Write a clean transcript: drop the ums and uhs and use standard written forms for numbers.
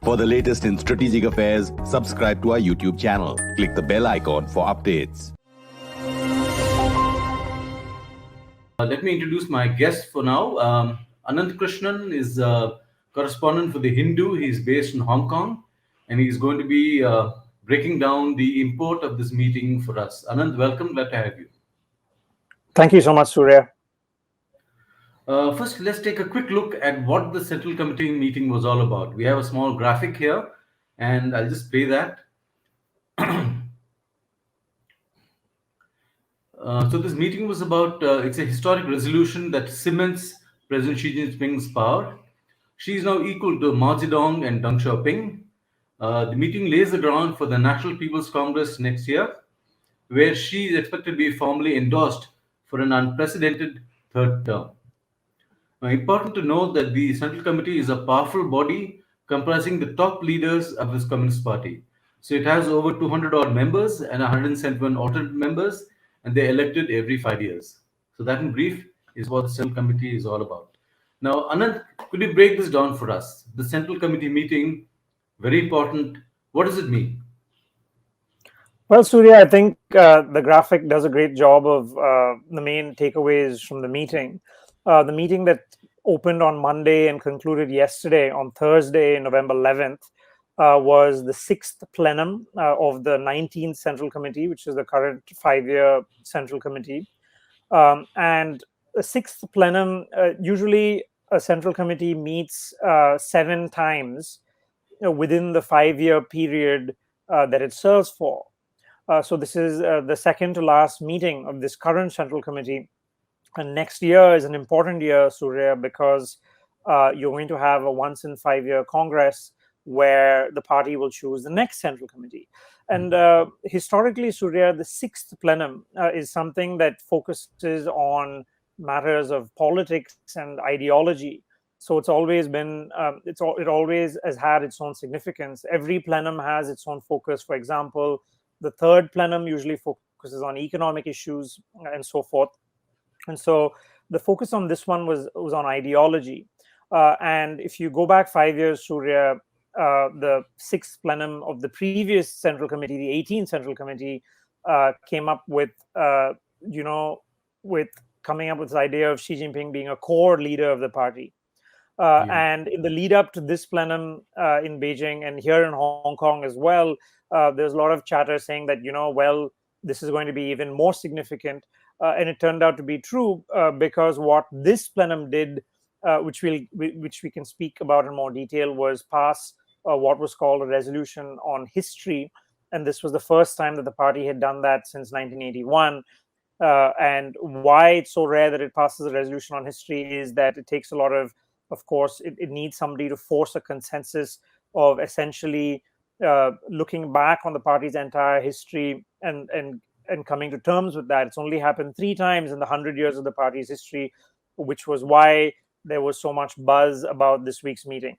For the latest in strategic affairs, subscribe to our YouTube channel. Click the bell icon for updates. Let me introduce my guest for now. Ananth Krishnan is a correspondent for The Hindu. He's based in Hong Kong, and he's going to be breaking down the import of this meeting for us. Ananth, welcome. Glad to have you. Thank you so much, Surya. First, let's take a quick look at what the Central Committee meeting was all about. We have a small graphic here, and I'll just play that. So this meeting was about, it's a historic resolution that cements President Xi Jinping's power. She is now equal to Mao Zedong and Deng Xiaoping. The meeting lays the ground for the National People's Congress next year, where she is expected to be formally endorsed for an unprecedented third term. Now, important to note that the Central Committee is a powerful body comprising the top leaders of this Communist Party. So it has over 200 odd members and 171 alternate members, and they're elected every 5 years. So that in brief is what the Central Committee is all about. Now, Ananth, could you break this down for us? The Central Committee meeting, very important. What does it mean? Well, Surya, I think the graphic does a great job of the main takeaways from the meeting. The meeting that opened on Monday and concluded yesterday on Thursday, November 11th, was the sixth plenum of the 19th Central Committee, which is the current 5-year Central Committee. And the sixth plenum, usually a Central Committee meets 7 times within the 5-year period that it serves for. So this is the second to last meeting of this current Central Committee. And next year is an important year, Surya, because you're going to have a once in 5-year Congress where the party will choose the next Central Committee. And historically, Surya, the sixth plenum is something that focuses on matters of politics and ideology. So it's always been, it always has had its own significance. Every plenum has its own focus. For example, the third plenum usually focuses on economic issues and so forth. And so the focus on this one was on ideology. And if you go back 5 years, Surya, the sixth plenum of the previous Central Committee, the 18th Central Committee, came up with, with coming up with this idea of Xi Jinping being a core leader of the party. And in the lead up to this plenum in Beijing and here in Hong Kong as well, there's a lot of chatter saying that, this is going to be even more significant. And it turned out to be true because what this plenum did, which we can speak about in more detail, was pass what was called a resolution on history. And this was the first time that the party had done that since 1981. And why it's so rare that it passes a resolution on history is that it takes a lot of course, it needs somebody to force a consensus of essentially looking back on the party's entire history and coming to terms with that. It's only happened 3 times in the 100 years of the party's history, which was why there was so much buzz about this week's meeting.